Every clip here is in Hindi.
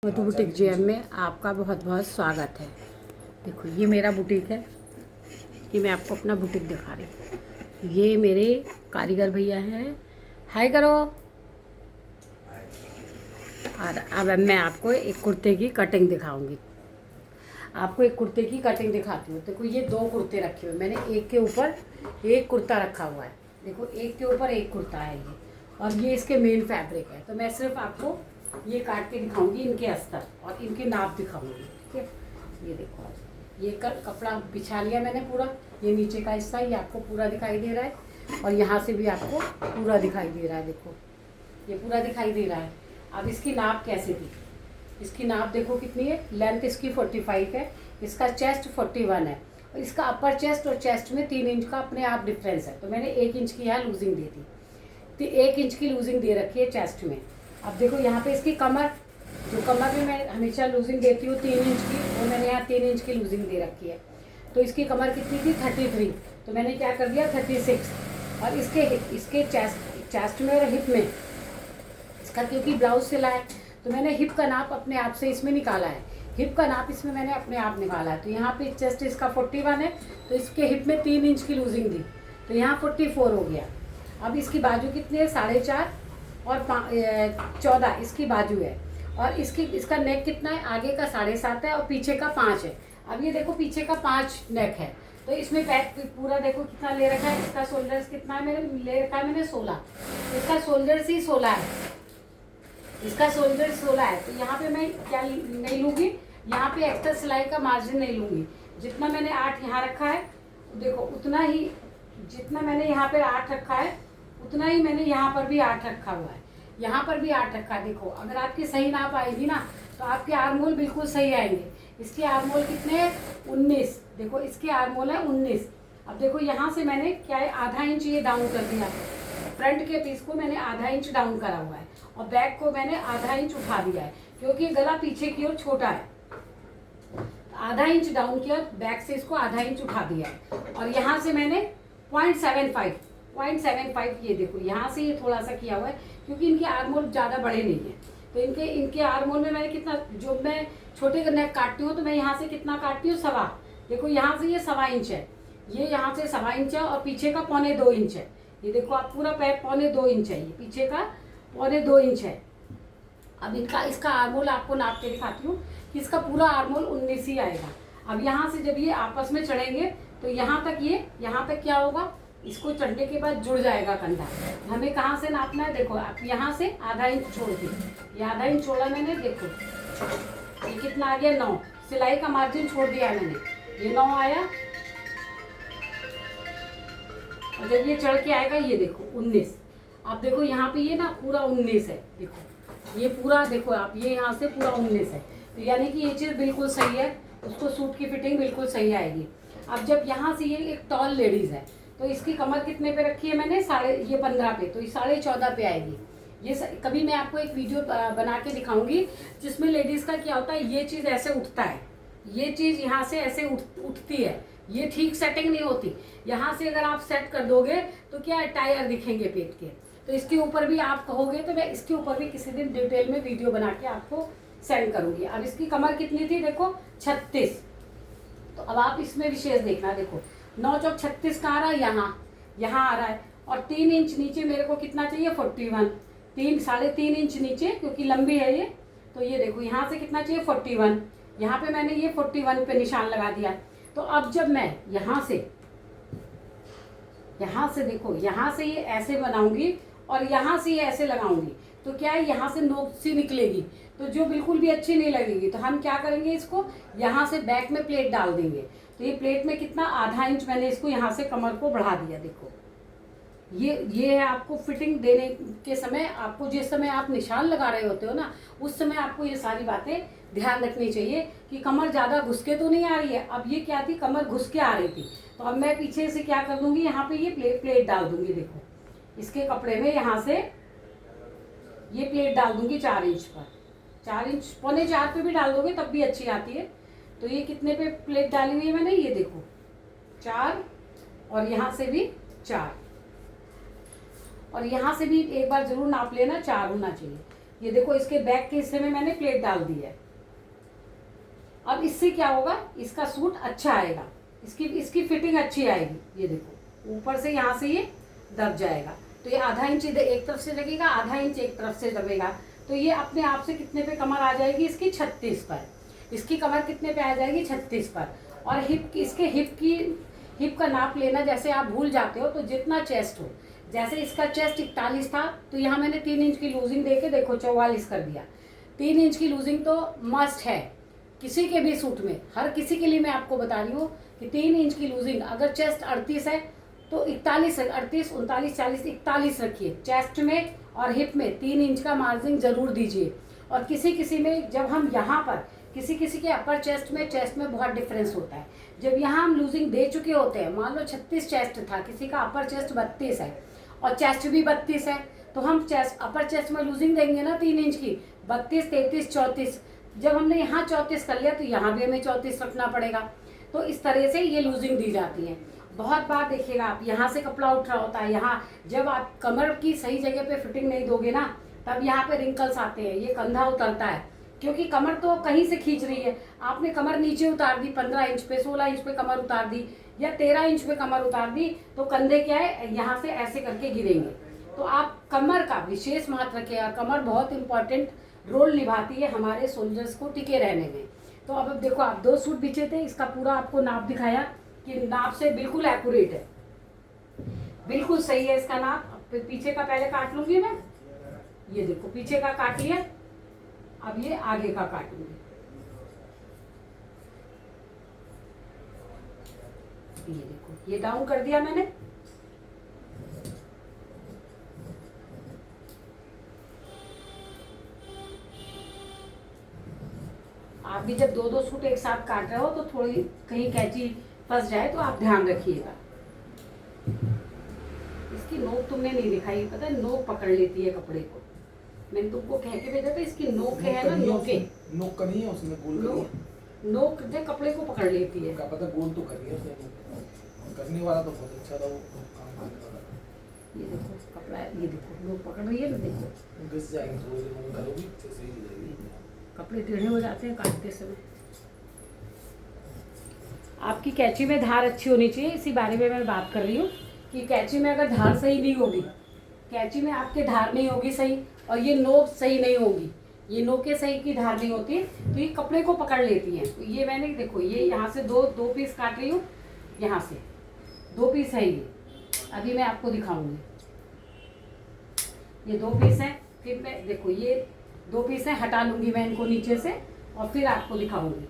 मधु बुटीक जीएम में आपका बहुत बहुत स्वागत है। देखो ये मेरा बुटीक है। ये मैं आपको अपना बुटीक दिखा रही हूँ। ये मेरे कारीगर भैया हैं। हाय करो। और अब मैं आपको एक कुर्ते की कटिंग दिखाऊंगी। आपको एक कुर्ते की कटिंग दिखाती हूँ। देखो ये दो कुर्ते रखे हुए मैंने, एक के ऊपर एक कुर्ता रखा हुआ है। देखो एक के ऊपर एक कुर्ता है ये, और ये इसके मेन फैब्रिक है। तो मैं सिर्फ आपको ये काट के दिखाऊंगी, इनके अस्तर और इनके नाप दिखाऊंगी। ठीक है, ये देखो ये कपड़ा बिछा लिया मैंने पूरा। ये नीचे का हिस्सा ये आपको पूरा दिखाई दे रहा है, और यहाँ से भी आपको पूरा दिखाई दे रहा है। देखो ये पूरा दिखाई दे रहा है। अब इसकी नाप कैसे थी, इसकी नाप देखो कितनी है। लेंथ इसकी 45 है, इसका चेस्ट 41 है, और इसका अपर चेस्ट और चेस्ट में 3 इंच का अपने आप डिफरेंस है। तो मैंने 1 इंच की यहाँ लूजिंग दी थी, तो 1 इंच की लूजिंग दे रखी है चेस्ट में। अब देखो यहाँ पे इसकी कमर, जो कमर में मैं हमेशा लूजिंग देती हूँ 3 इंच की, वो मैंने यहाँ 3 इंच की लूजिंग दे रखी है। तो इसकी कमर कितनी थी 33, तो मैंने क्या कर दिया 36। और इसके चेस्ट में और हिप में, इसका क्योंकि ब्लाउज सिला है तो मैंने हिप का नाप अपने आप से इसमें निकाला है। हिप का नाप इसमें मैंने अपने आप निकाला है। तो यहाँ पे चेस्ट इसका 41 है, तो इसके हिप में 3 इंच की लूजिंग दी, तो यहाँ 44 हो गया। अब इसकी बाजू कितनी है 4.5 और 14 इसकी बाजू है। और इसका नेक कितना है, आगे का 7.5 है और पीछे का 5 है। अब ये देखो पीछे का 5 नेक है, तो इसमें बैक पूरा देखो कितना ले रखा है। इसका शोल्डर्स कितना है मैंने ले रखा है, मैंने 16। इसका शोल्डर्स ही 16 है, इसका शोल्डर 16 है। तो यहाँ पे मैं क्या नहीं लूँगी, यहाँ पे एक्स्ट्रा सिलाई का मार्जिन नहीं लूँगी। जितना मैंने 8 यहाँ रखा है, देखो उतना ही, जितना मैंने यहाँ पे 8 रखा है उतना ही मैंने यहाँ पर भी 8 रखा हुआ है। यहाँ पर भी 8 रखा है। देखो अगर आपकी सही नाप आएगी ना तो आपके आर्मोल बिल्कुल सही आएंगे। इसके आर्मोल कितने हैं 19। देखो इसके आर्मोल है 19। अब देखो यहाँ से मैंने क्या है आधा इंच ये डाउन कर दिया। फ्रंट के पीस को मैंने आधा इंच डाउन करा हुआ है, और बैक को मैंने आधा इंच उठा दिया है, क्योंकि गला पीछे की ओर छोटा है। आधा इंच डाउन किया, बैक से इसको आधा इंच उठा दिया है। और यहाँ से मैंने 0.75 ये देखो यहाँ से ये थोड़ा सा किया हुआ है, क्योंकि इनके आर्मोल ज़्यादा बड़े नहीं है। तो इनके आर्मोल में मैंने कितना, जो मैं छोटे नेक काटती हूँ तो मैं यहाँ से कितना काटती हूँ 1.25। देखो यहाँ से ये 1.25 इंच है, ये यहाँ से 1.25 इंच है, और पीछे का 1.25 इंच है। ये देखो आप पूरा पैर 1.25 इंच है, ये पीछे का 1.25 इंच है। अब इसका आर्मोल आपको नाप के दिखाती हूँ कि इसका पूरा आर्मोल 19 ही आएगा। अब यहाँ से जब ये आपस में चढ़ेंगे तो यहाँ तक क्या होगा, इसको चढ़ने के बाद जुड़ जाएगा कंधा। हमें कहाँ से नापना है, देखो आप यहाँ से आधा इंच छोड़ के, ये आधा इंच छोड़ा मैंने। देखो ये कितना आ गया 9। सिलाई का मार्जिन छोड़ दिया मैंने, ये 9 आया। और जब ये चढ़ के आएगा ये देखो 19। आप देखो यहाँ पे ये ना पूरा 19 है। देखो ये पूरा, देखो आप ये यहाँ से पूरा 19 है। तो यानी कि ये चीज़ बिल्कुल सही है, उसको सूट की फिटिंग बिल्कुल सही आएगी। अब जब यहाँ से ये एक टॉल लेडीज़ है, तो इसकी कमर कितने पे रखी है मैंने, ये 15 पे, तो ये 14.5 पे आएगी। ये कभी मैं आपको एक वीडियो बना के दिखाऊंगी जिसमें लेडीज़ का क्या होता है, ये चीज़ ऐसे उठता है, ये चीज़ यहाँ से ऐसे उठती है, ये ठीक सेटिंग नहीं होती। यहाँ से अगर आप सेट कर दोगे तो क्या टायर दिखेंगे पेट के। तो इसके ऊपर भी आप कहोगे तो मैं इसके ऊपर भी किसी दिन डिटेल में वीडियो बना के आपको सेंड करूंगी। अब इसकी कमर कितनी थी, देखो 36। तो अब आप इसमें विशेष देखना, देखो 9 चौक 36 का आ रहा है, यहाँ आ रहा है। और 3 इंच नीचे मेरे को कितना चाहिए 41, 3.5 इंच नीचे, क्योंकि लंबी है ये। तो ये देखो यहाँ से कितना चाहिए 41, यहाँ पे मैंने ये 41 पे निशान लगा दिया। तो अब जब मैं यहाँ से देखो यहाँ से ये ऐसे बनाऊंगी और यहाँ से ये ऐसे लगाऊंगी, तो क्या है यहाँ से नोक सी निकलेगी, तो जो बिल्कुल भी अच्छी नहीं लगेगी। तो हम क्या करेंगे, इसको यहाँ से बैक में प्लेट डाल देंगे। तो ये प्लेट में कितना आधा इंच मैंने इसको यहाँ से कमर को बढ़ा दिया। देखो ये है आपको फिटिंग देने के समय, आपको जिस समय आप निशान लगा रहे होते हो ना, उस समय आपको ये सारी बातें ध्यान रखनी चाहिए कि कमर ज़्यादा घुस के तो नहीं आ रही है। अब ये क्या थी, कमर घुस के आ रही थी, तो अब मैं पीछे से क्या कर दूंगी, यहाँ पे ये प्लेट डाल दूंगी। देखो इसके कपड़े में यहाँ से ये प्लेट डाल दूंगी 4 इंच पर, 4 इंच 3.25 पे भी डाल दोगे तब भी अच्छी आती है। तो ये कितने पे प्लेट डाली हुई है मैंने, ये देखो 4, और यहाँ से भी 4, और यहाँ से भी एक बार जरूर नाप लेना, 4 होना चाहिए। ये देखो इसके बैक के हिस्से में मैंने प्लेट डाल दी है। अब इससे क्या होगा, इसका सूट अच्छा आएगा, इसकी इसकी फिटिंग अच्छी आएगी। ये देखो ऊपर से यहाँ से ये दब जाएगा, तो ये आधा इंच एक तरफ से लगेगा, आधा इंच एक तरफ से दबेगा, तो ये अपने आप से कितने पे कमर आ जाएगी इसकी 36 पर। इसकी कमर कितने पे आ जाएगी 36 पर। और हिप की, इसके हिप का नाप लेना जैसे आप भूल जाते हो, तो जितना चेस्ट हो, जैसे इसका चेस्ट 41 था तो यहाँ मैंने 3 इंच की लूजिंग दे के देखो 44 कर दिया। 3 इंच की लूजिंग तो मस्ट है किसी के भी सूट में, हर किसी के लिए मैं आपको बता रही हूँ कि 3 इंच की लूजिंग। अगर चेस्ट 38 है तो 41, 38, 39, 40, 41 रखिए चेस्ट में, और हिप में 3 इंच का मार्जिन जरूर दीजिए। और किसी किसी में जब हम यहाँ पर किसी किसी के अपर चेस्ट में बहुत डिफरेंस होता है। जब यहाँ हम लूजिंग दे चुके होते हैं, मान लो 36 चेस्ट था, किसी का अपर चेस्ट 32 है और चेस्ट भी 32 है, तो हम अपर चेस्ट में लूजिंग देंगे ना 3 इंच की, 32, 33, 34। जब हमने यहाँ 34 कर लिया तो यहाँ भी हमें 34 रखना पड़ेगा। तो इस तरह से ये लूजिंग दी जाती है। बहुत बार देखिएगा आप, यहाँ से कपड़ा उठ रहा होता है, यहाँ जब आप कमर की सही जगह पे फिटिंग नहीं दोगे ना, तब यहाँ पे रिंकल्स आते हैं, ये कंधा उतरता है, क्योंकि कमर तो कहीं से खींच रही है। आपने कमर नीचे उतार दी 15 इंच पे, 16 इंच पे कमर उतार दी, या 13 इंच पे कमर उतार दी, तो कंधे क्या है यहाँ से ऐसे करके गिरेंगे। तो आप कमर का विशेष महत्व रखिएगा। कमर बहुत इंपॉर्टेंट रोल निभाती है हमारे सोल्जर्स को टिके रहने में। तो अब देखो, आप 2 सूट बिछे थे, इसका पूरा आपको नाप दिखाया कि नाप से बिल्कुल एक्यूरेट है, बिल्कुल सही है इसका नाप। पीछे का पहले काट लूंगी मैं, ये देखो पीछे का काट लिया, अब ये आगे का काटूंगी। ये देखो, ये डाउन कर दिया मैंने। आप भी जब 2-2 सूट एक साथ काट रहे हो तो थोड़ी कहीं कैंची फंस जाए तो आप ध्यान रखिएगा। इसकी नोक तुमने नहीं दिखाई, पता है नोक पकड़ लेती है कपड़े को। मैंने तुमको कह के भेजा था, इसकी नोक है ना, नोके नोक का नहीं है उसमें, गोल नोक जो कपड़े को पकड़ लेती है। क्या पता गोल तो करी है उसने, करने वाला तो बहुत अच्छा था वो काम करने वाला। ये देखो कपड़ा, ये देखो नोक पकड़ रही है ना, देखो घिस जाएंगे, थोड़ी देर में करोगी तो सही हो जाएगी। कपड़े टेढ़े हो जाते हैं काटते समय। आपकी कैंची में धार अच्छी होनी चाहिए, इसी बारे में मैं बात कर रही हूँ कि कैंची में अगर धार सही नहीं होगी, कैंची में आपके धार नहीं होगी सही, और ये नोक सही नहीं होगी, ये नोके सही की धार नहीं होती, तो ये कपड़े को पकड़ लेती हैं। तो ये मैंने देखो, ये यहाँ से दो पीस काट रही हूँ, यहाँ से 2 पीस है ये, अभी मैं आपको दिखाऊंगी। ये 2 पीस है, फिर मैं देखो ये 2 पीस है, हटा लूंगी मैं इनको नीचे से और फिर आपको दिखाऊंगी।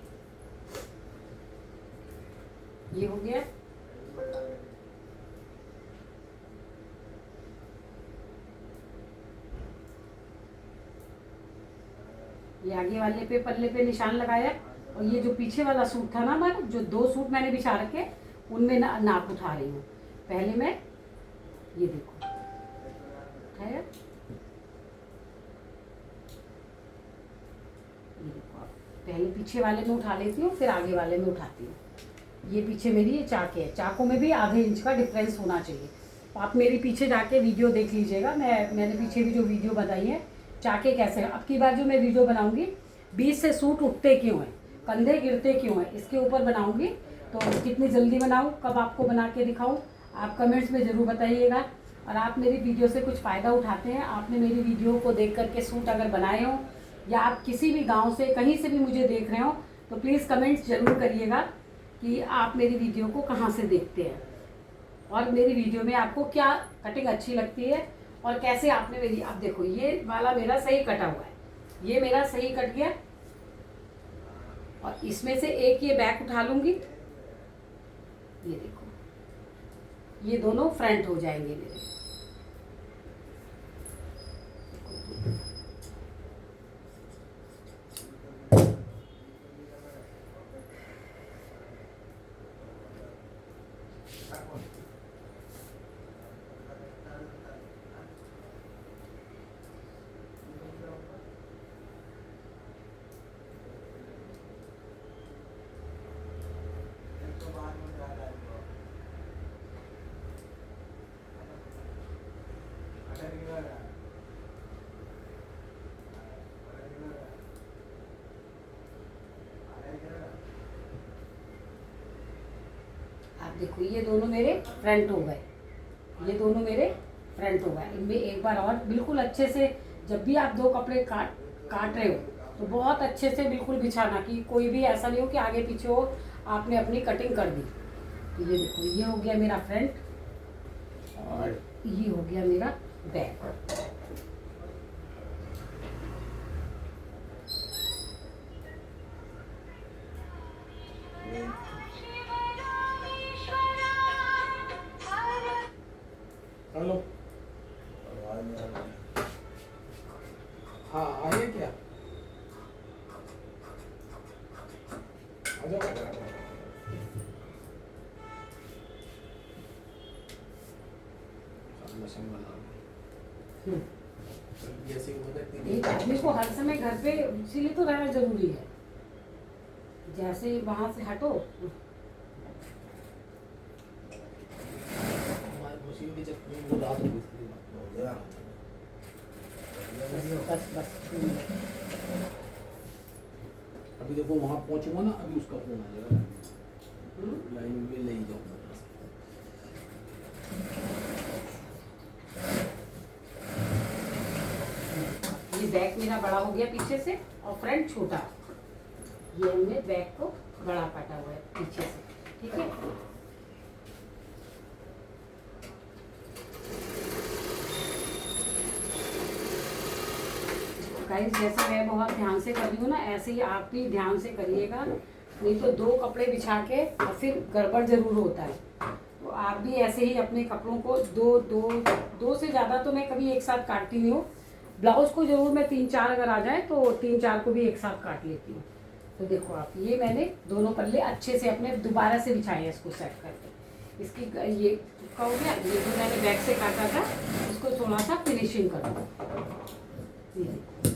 ये हो गया। ये आगे वाले पे पल्ले पे निशान लगाया, और ये जो पीछे वाला सूट था ना हमारा, जो 2 सूट मैंने बिछा रखे, उनमें नाप उठा रही हूँ। पहले मैं ये देखो उठाया, ये देखो पहले पीछे वाले में उठा लेती हूँ, फिर आगे वाले में उठाती हूँ। ये पीछे मेरी ये चाके है, चाकों में भी आधे इंच का डिफरेंस होना चाहिए। तो आप मेरी पीछे जाके वीडियो देख लीजिएगा, मैंने पीछे भी जो वीडियो बताई है चाके कैसे। अब की बार जो मैं वीडियो बनाऊंगी, बीच से सूट उठते क्यों हैं, कंधे गिरते क्यों हैं, इसके ऊपर बनाऊंगी। तो कितनी जल्दी बनाऊं, कब आपको बना के दिखाऊं, आप कमेंट्स में ज़रूर बताइएगा। और आप मेरी वीडियो से कुछ फ़ायदा उठाते हैं, आपने मेरी वीडियो को देख करके सूट अगर बनाए हों, या आप किसी भी गाँव से कहीं से भी मुझे देख रहे हो, तो प्लीज़ कमेंट्स ज़रूर करिएगा कि आप मेरी वीडियो को कहाँ से देखते हैं, और मेरी वीडियो में आपको क्या कटिंग अच्छी लगती है, और कैसे आपने मेरी। आप देखो ये वाला मेरा सही कटा हुआ है, ये मेरा सही कट गया, और इसमें से एक ये बैक उठा लूंगी। ये देखो, ये दोनों फ्रंट हो जाएंगे मेरे। देखो ये दोनों मेरे फ्रंट हो गए, ये दोनों मेरे फ्रंट हो गए। इनमें एक बार और बिल्कुल अच्छे से, जब भी आप 2 कपड़े काट रहे हो तो बहुत अच्छे से बिल्कुल बिछाना, कि कोई भी ऐसा नहीं हो कि आगे पीछे हो आपने अपनी कटिंग कर दी। तो ये देखो ये हो गया मेरा फ्रंट और ये हो गया मेरा बैक। हेलो, हाँ आइए क्या, आ जाओ। जैसे एक आदमी को हर समय घर पे इसीलिए तो रहना जरूरी है, जैसे वहां से हटो। मशीन की चक्कर में वो रात हो गई। बस बस अभी देखो वहाँ पहुँचूंगा ना, अभी उसका फोन आ जाएगा, लाइन में ले ही जाऊँगा। ये बैक मेरा बड़ा हो गया पीछे से और फ्रंट छोटा। ये हमने बैक को बड़ा काटा हुआ है पीछे से, ठीक है। गाइस जैसे मैं बहुत ध्यान से कर रही हूँ ना, ऐसे ही आप भी ध्यान से करिएगा, नहीं तो 2 कपड़े बिछा के और फिर गड़बड़ जरूर होता है। तो आप भी ऐसे ही अपने कपड़ों को दो से ज़्यादा तो मैं कभी एक साथ काटती नहीं हूँ। ब्लाउज को जरूर मैं 3-4 अगर आ जाए तो 3-4 को भी एक साथ काट लेती हूँ। तो देखो आप, ये मैंने दोनों पल्ले अच्छे से अपने दोबारा से बिछाए हैं इसको सेट करके। इसकी ये का हो गया, ये जो मैंने बैक से काटा था इसको थोड़ा सा फिनिशिंग कर दूँ।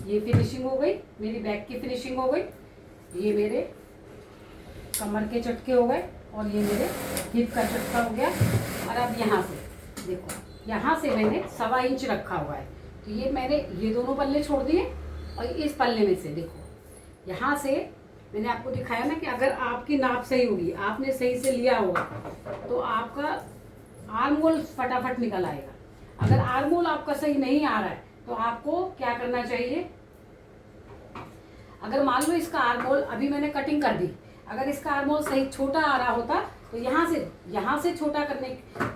ये फिनिशिंग हो गई, मेरी बैक की फिनिशिंग हो गई। ये मेरे कमर के चटके हो गए और ये मेरे हिप का चटका हो गया। और अब यहाँ से देखो, यहाँ से मैंने 1.25 इंच रखा हुआ है, तो ये मैंने ये दोनों पल्ले छोड़ दिए और इस पल्ले में से देखो यहाँ से मैंने आपको दिखाया ना कि अगर आपकी नाप सही होगी, आपने सही से लिया होगा तो आपका आर्म होल फटाफट निकल आएगा। अगर आर्म होल आपका सही नहीं आ रहा है तो आपको क्या करना चाहिए, अगर मान लो इसका आर्म होल अभी मैंने कटिंग कर दी, अगर इसका आर्म होल सही छोटा आ रहा होता तो यहाँ से छोटा करने,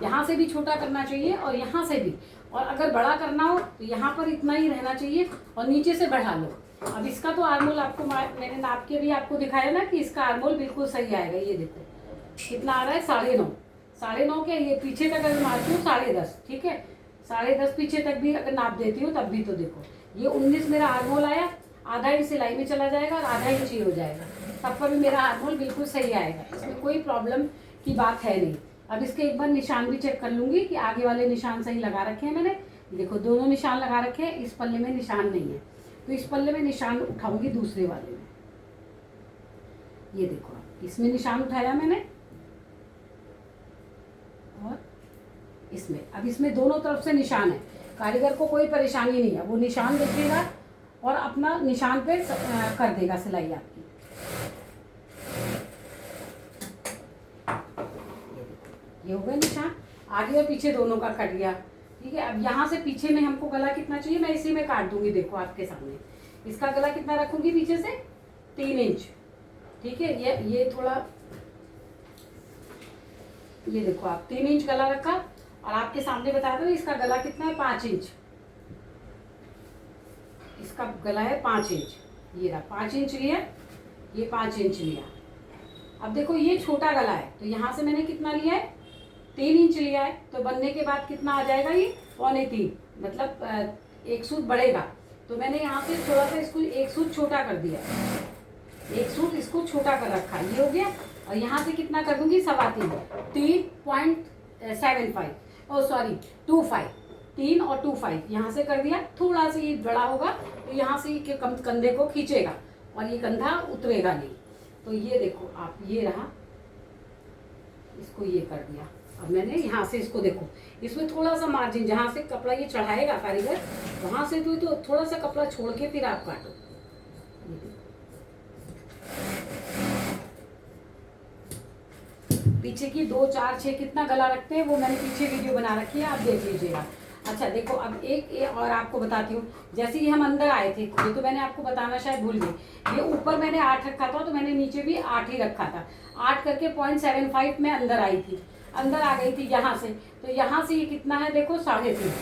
यहाँ से भी छोटा करना चाहिए और यहाँ से भी, और अगर बड़ा करना हो तो यहाँ पर इतना ही रहना चाहिए और नीचे से बढ़ा लो। अब इसका तो आर्म होल आपको मैंने नाप के भी आपको दिखाया ना कि इसका आर्म होल बिल्कुल सही आएगा। ये देखो कितना आ रहा है, 9.5 के, ये पीछे तक अगर मारती हूँ 10.5, ठीक है, 10.5 पीछे तक भी अगर नाप देती हूँ तब भी तो देखो ये 19 मेरा आर्म होल आया, आधा इंच सिलाई में चला जाएगा और आधा इंच ही हो जाएगा, तब पर भी मेरा आर्म होल बिल्कुल सही आएगा, इसमें कोई प्रॉब्लम की बात है नहीं। अब इसके एक बार निशान भी चेक कर लूँगी कि आगे वाले निशान सही लगा रखे हैं मैंने। देखो दोनों निशान लगा रखे हैं, इस पल्ले में निशान नहीं है तो इस पल्ले में निशान उठाऊंगी दूसरे वाले में। ये देखो इसमें निशान उठाया मैंने और इसमें, अब इसमें दोनों तरफ से निशान है, कारीगर को कोई परेशानी नहीं है, वो निशान देखेगा और अपना निशान पे कर देगा सिलाई आपकी। ये हो गया निशान, आगे और पीछे दोनों का कट गया, ठीक है। अब यहाँ से पीछे में हमको गला कितना चाहिए मैं इसी में काट दूंगी। देखो आपके सामने इसका गला कितना रखूंगी, पीछे से 3 इंच, ठीक है। ये थोड़ा, ये देखो आप 3 इंच गला रखा और आपके सामने बता दो इसका गला कितना है, 5 इंच, इसका गला है 5 इंच, ये रहा 5 इंच लिया, ये 5 इंच लिया। अब देखो ये छोटा गला है तो यहाँ से मैंने कितना लिया है, 3 इंच लिया है, तो बनने के बाद कितना आ जाएगा, ये 2.25, मतलब 1 सूत बढ़ेगा। तो मैंने यहाँ से थोड़ा सा इसको 1 सूत छोटा कर दिया, 1 सूत इसको छोटा कर रखा, ये हो गया। और यहाँ से कितना कर दूंगी, 3.75, ओ सॉरी 25, 3 और 25 यहाँ से कर दिया। थोड़ा सा ये बड़ा होगा तो यहाँ से ये कंधे को खींचेगा और ये कंधा उतरेगा नहीं। तो ये देखो आप, ये रहा, इसको ये कर दिया। अब मैंने यहाँ से इसको देखो, इसमें थोड़ा सा मार्जिन, जहाँ से कपड़ा ये चढ़ाएगा कारीगर वहाँ से तो थोड़ा सा कपड़ा छोड़ के फिर आप काटो। पीछे की 2 4 6 कितना गला रखते हैं वो मैंने पीछे वीडियो बना रखी है, आप देख लीजिएगा। अच्छा देखो अब एक और आपको बताती हूँ। जैसे ही हम अंदर आए थे, ये तो मैंने आपको बताना शायद भूल गई, ये ऊपर मैंने 8 रखा था तो मैंने नीचे भी 8 ही रखा था। 8 करके 0.75 में अंदर आई थी, अंदर आ गई थी यहाँ से। तो यहाँ से ये कितना है देखो 3.5,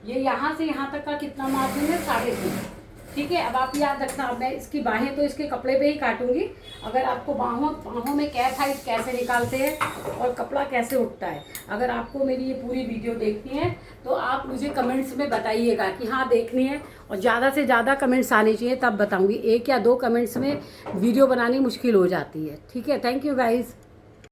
ये यहाँ से यहाँ तक का कितना मार्जिन है 3.5। ठीक है, अब आप याद रखना। अब मैं इसकी बाहें तो इसके कपड़े पे ही काटूंगी। अगर आपको बाहों में कैप हाइट कैसे निकालते हैं और कपड़ा कैसे उठता है, अगर आपको मेरी ये पूरी वीडियो देखनी है तो आप मुझे कमेंट्स में बताइएगा कि हाँ देखनी है, और ज़्यादा से ज़्यादा कमेंट्स आने चाहिए तब बताऊँगी। 1 या 2 कमेंट्स में वीडियो बनानी मुश्किल हो जाती है। ठीक है, थैंक यू गाइज़।